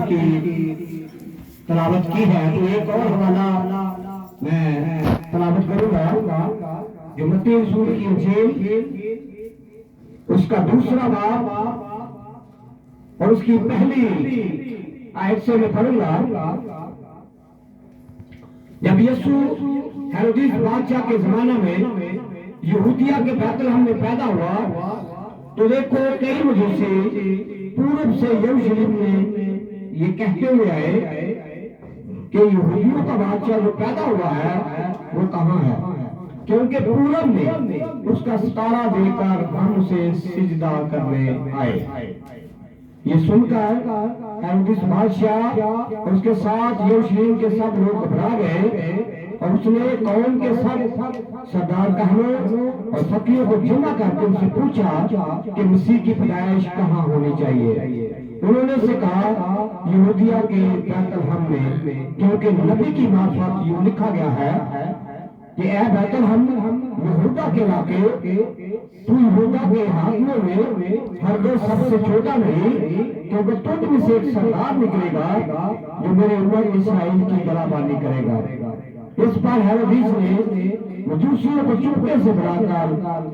کی تلاوت کی ہے، تو ایک اور حوالہ میں تلاوت کروں گا جو متی رسول کی انجیل اس کا دوسرا باب اور اس کی پہلی آیت سے میں پڑھوں گا۔ جب یسوع ہیرودیس بادشاہ کے زمانہ میں یہودیہ کے بیت لحم میں پیدا ہوا تو دیکھو کئی مجوسی پورب سے یروشلم میں یہ کہتے ہوئے آئے کہ یہودیوں کا بادشاہ جو پیدا ہوا ہے وہ کہاں ہے، کیونکہ پورب میں اس کا ستارہ دے کر ہم اسے سجدہ کرنے آئے۔ یہ سن کر ہیرودیس بادشاہ اور اس کے ساتھ یروشلم کے سب لوگ گھبرا گئے، اور اس نے قوم کے سب سردار کہنوں اور فقیوں کو جمع کر کے ان سے پوچھا کہ مسیح کی پیدائش کہاں ہونی چاہیے۔ انہوں نے سے کہا یہودیہ کے بیت لحم میں، کیونکہ نبی کی معرفت یوں لکھا گیا ہے کہ اے بیت لحم یہودا کے علاقے، تو یہودا کے حاکموں میں ہرگز سب سے چھوٹا نہیں، کیونکہ تجھ میں سے ایک سردار نکلے گا جو میرے امت اسرائیل کی گلابانی کرے گا۔ اس پر ہیرودیس نے مجوسیوں کو چپکے سے بلا کر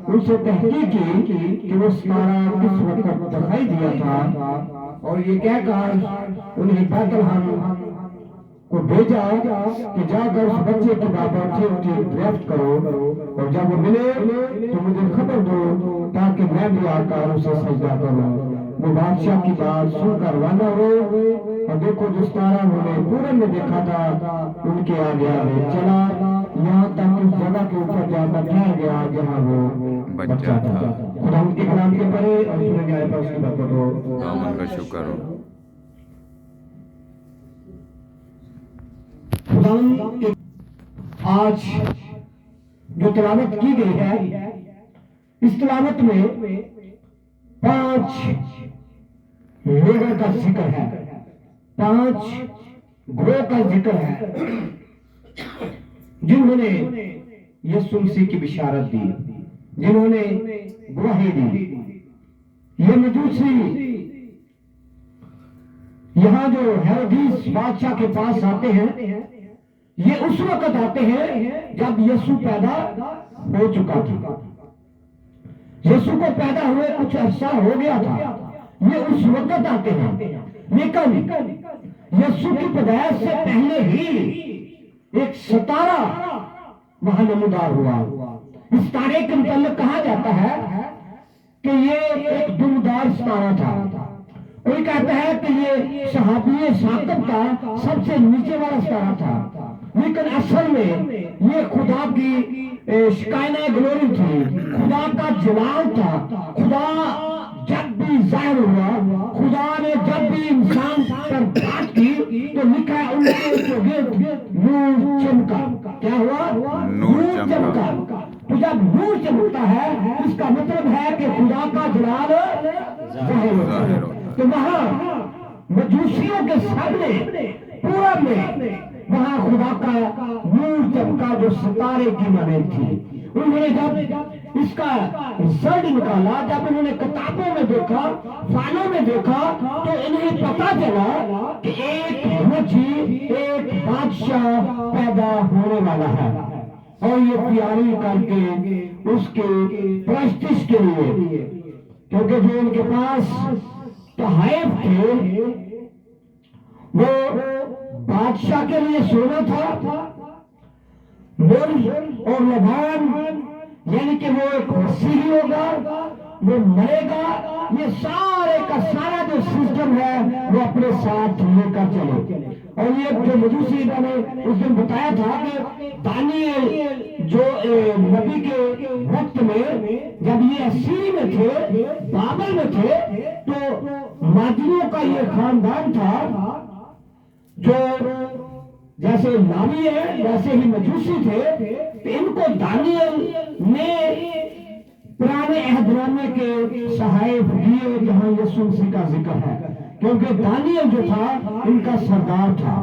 ان سے تحقیق کی کہ وہ ستارہ کس وقت دکھائی دیا تھا، اور یہ کہہ کر انہیں بیت لحم کو بھیجا کہ جا کر اس بچے کی بابت دریافت کرو، اور جب وہ ملے تو مجھے خبر دو تاکہ میں بھی آ کر اسے سجدہ کروں۔ وہ بادشاہ کی بات سن کر روانہ ہوئے، اور دیکھو جو ستارہ انہوں نے پورب میں دیکھا تھا ان کے آگے آگے چلا، یہاں تک اس جگہ کے اوپر جا کر ٹھہر گیا جہاں وہ بچہ تھا۔ خدا ان کے کلام کے پڑھے اور سنے جائے پر اس کی برکت ہو۔ آمین کا شکر ہو۔ خدا آج جو تلاوت کی گئی ہے، اس تلاوت میں 5 لوگوں کا ذکر ہے، 5 گروہ کا ذکر ہے جنہوں نے یسوع مسیح کی بشارت دی، جنہوں نے گواہی دی۔ یہ مجوسی یہاں جو ہیرودیس بادشاہ کے پاس آتے ہیں، یہ اس وقت آتے ہیں جب یسوع پیدا ہو چکا تھا۔ یسوع کو پیدا ہوئے کچھ عرصہ ہو گیا تھا، یہ اس وقت آتے ہیں، لیکن یسوع کی پیدائش سے پہلے ہی ایک ستارہ وہاں نمودار ہوا۔ اس ستارے کے متعلق کہا جاتا ہے کہ یہ ایک دمدار ستارہ تھا۔ کوئی کہتا ہے کہ یہ صحابی ثاقب کا سب سے نیچے والا ستارہ تھا، لیکن اصل میں یہ خدا کی شکائنہ گلوری تھی، خدا کا جلال تھا۔ خدا جب بھی ظاہر ہوا، خدا نے جب بھی انسان پر بات کی تو لکھا ہے ان کے نور چمکا۔ کیا ہوا؟ نور چمکا۔ تو جب نور چمکتا ہے اس کا مطلب ہے کہ خدا کا جلال ظاہر ہوتا ہے۔ تو وہاں مجوسیوں کے سامنے پورب میں وہاں خدا کا نور چمکا جو ستارے کی مانند تھی۔ انہوں نے جب اس کا رزلٹ نکالا، جب انہوں نے کتابوں میں دیکھا، فائلوں میں دیکھا، تو انہیں پتا چلا کہ ایک مجید، ایک بادشاہ پیدا ہونے والا ہے، اور یہ تیاری کر کے اس کے پرستش کے لیے، کیونکہ جو ان کے پاس تحائف تھے وہ بادشاہ کے لیے سونا تھا، مر اور لبان، یعنی کہ وہ ایک مسیحی ہوگا، وہ مرے گا، یہ سارے کا سارا جو سسٹم ہے وہ اپنے ساتھ لے کر چلے۔ اور یہ جو مجوسی نے اس دن بتایا تھا کہ دانیل جو نبی کے وقت میں جب یہ اسیری میں تھے، بابل میں تھے، تو مادیوں کا یہ خاندان تھا جو جیسے لاوی ہے ویسے ہی مجوسی تھے۔ تو ان کو دانیل نے پرانے عہد نامے کے صحائف دیے جہاں یسوع مسیح کا ذکر ہے، کیونکہ دانیل جو تھا ان کا سردار تھا،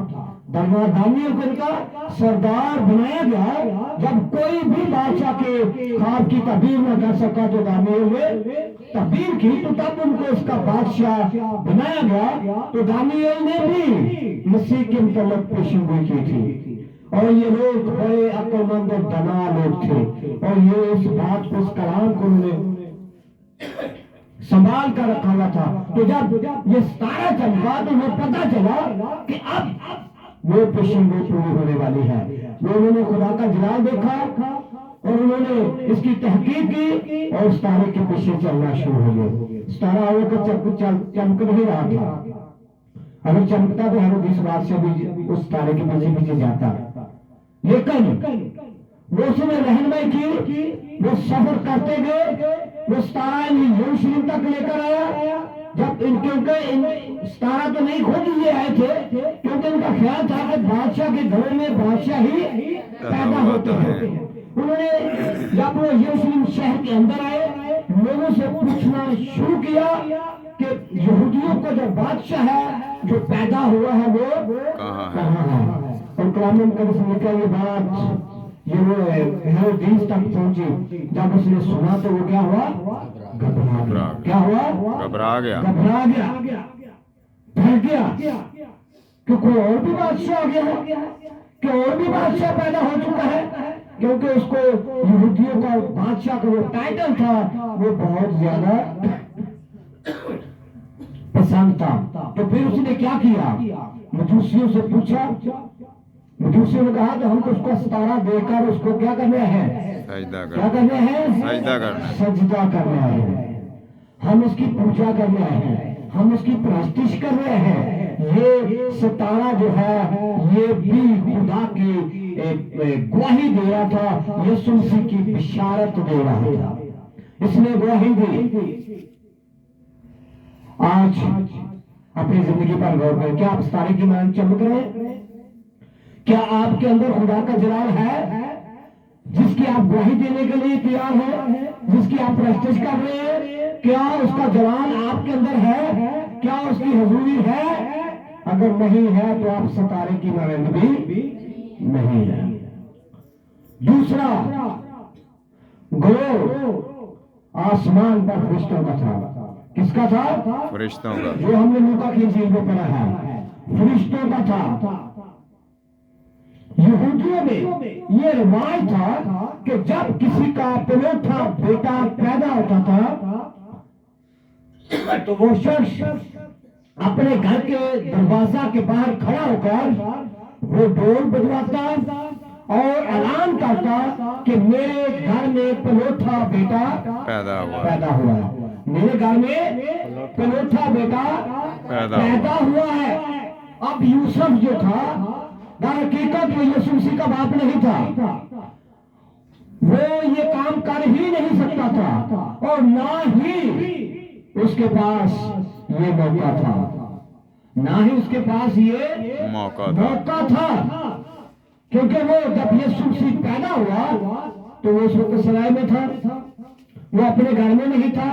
दानियल को इनका सरदार बनाया गया। जब कोई भी बादशाह के ख्वाब की तबीर न कर सका तो दानियल ने तबीर की, तो तब उनको इसका बादशाह बनाया गया। तो दानियल ने भी मसीह के मतलब पेशेंगोई की थी। और ये लोग बड़े अक्लमंद और दाना लोग थे, और ये इस बात को, इस कलाम को उन्होंने संभाल कर रखा हुआ था। तो जब ये सितारा चमका तो उन्हें पता चला कि अब वो पेशेंगोई पूरी होने वाली है। वो उन्होंने खुदा का जलाल देखा और उन्होंने इसकी तहकीक की और सितारे के पीछे चलना शुरू हो गए। सितारा चमक नहीं रहा था। अगर चमकता तो हेरोदेस बादशाह भी उस सितारे के पीछे पीछे जाता, लेकिन वो उसने रहनुमाई की, वो सफर करते गए, वो सितारा इन्हें यरूशलेम तक लेकर आया। जब क्योंकि सितारा तो नहीं खुद ये आए थे, क्योंकि उनका ख्याल था कि बादशाह के घरों में बादशाह ही पैदा होते हैं। उन्होंने जब वो यरूशलेम शहर के अंदर आए, लोगों से पूछना शुरू किया कि यहूदियों का जो बादशाह है, जो पैदा हुआ है, वो कहाँ है। और कलाम मुकद्दस में लिखा ये बात ये वो हेरोदेस तक पहुंची। जब उसने सुना तो वो क्या हुआ? घबरा गया। क्या हुआ? घबरा गया, डर गया कि कोई और भी बादशाह आ गया है, कि और भी बादशाह पैदा हो चुका है। क्योंकि उसको यहूदियों का बादशाह का वो टाइटल था, वो बहुत ज्यादा पसंद था। तो फिर उसने क्या किया? मजूसियों से पूछा। मजूसियों ने कहा तो हम तो उसको सितारा देकर उसको क्या करने हैं? क्या करने हैं? सजदा करने हैं। हम उसकी पूजा करने हैं, हम उसकी प्रस्तिश कर रहे हैं। ये सितारा जो है ये भी खुदा की गवाही दे रहा था, यीशु मसीह की बिशारत दे रहा था, इसने गवाही दी। आज अपनी जिंदगी पर गौर करें। क्या आप सितारे की मांग चमक रहे हैं? क्या आपके अंदर खुदा का जलाल है, जिसकी आप गवाही देने के लिए तैयार हैं, जिसकी आप प्रस्तिश कर रहे हैं? क्या उसका जलाल आपके अंदर है? क्या उसकी हुजूरी है? अगर नहीं है तो आप सितारे की मांग भी नहीं है। दूसरा ग्लो आसमान पर फरिश्तों का था। किसका था? फरिश्तों का। जो हमने लूका की इंजील में पढ़ा है, फरिश्तों का था। यहूदियों में ये रिवाज था कि जब किसी का पनौठा बेटा पैदा होता था तो वो शख्स अपने घर के दरवाजा के बाहर खड़ा होकर वो ढोल बजवाता और ऐलान करता कि मेरे घर में पनौठा बेटा पैदा हुआ है। मेरे घर में पनौठा बेटा पैदा हुआ है। अब यूसुफ जो था, हकीकत वो यीशु मसीह का बाप नहीं था, वो ये काम कर ही नहीं सकता था और ना ही उसके पास ये मौका था, ना ही उसके पास ये मौका था। क्योंकि वो जब यीशु मसीह पैदा हुआ तो वो उस वक्त सराय में था, वो अपने घर में नहीं था,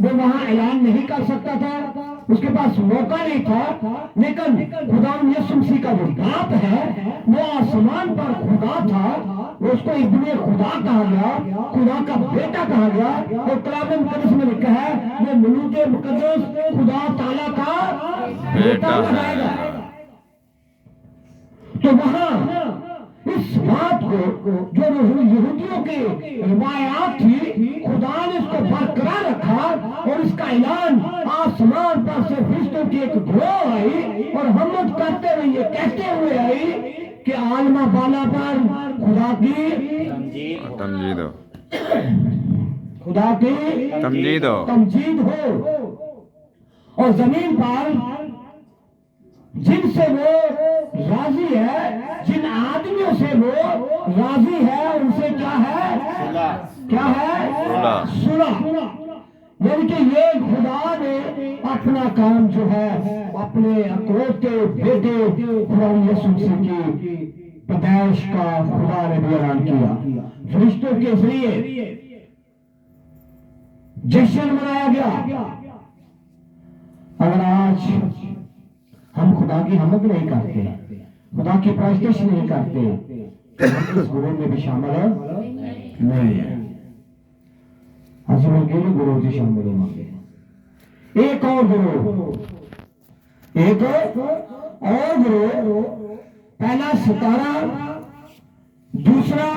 वो वहां ऐलान नहीं कर सकता था, उसके पास मौका नहीं था। लेकिन खुदा यीशु मसीह का जो बाप है वो आसमान पर खुदा था, उसको इब्ने खुदा कहा गया, खुदा का बेटा कहा गया। और कलाम मुकद्दस में लिखा है वो मलूक मुकद्दस खुदा ताला का बेटा कहलाएगा। तो वहां इस बात को जो यहूदियों की रिवायात थी, खुदा ने इसको बरकरार रखा और इसका ऐलान आसमान पर से फरिश्तों की एक ग्रोह आई और हमद करते हुए ये कहते हुए आई कि आलमा बाला पर खुदा की तमजीद हो, खुदा की तमजीद हो, और जमीन पर जिनसे वो राजी है, जिन आदमियों से वो राजी है, उनसे क्या है? क्या है? सुलह। यानी कि ये खुदा ने अपना काम जो है अपने अकलौते बेटे खुदा यीशु मसीह की पैदाइश का खुदा ने भी ऐलान किया। फरिश्तों के जरिए जश्न मनाया गया। अगर आज हम खुदा की हमद नहीं करते, خدا کی پرستش نہیں کرتے تو ہم اس گروہ میں بھی شامل نہیں ہیں. ہم گیلو گروہ سے شامل ہیں. ایک اور گروہ پہلا 17 دوسرا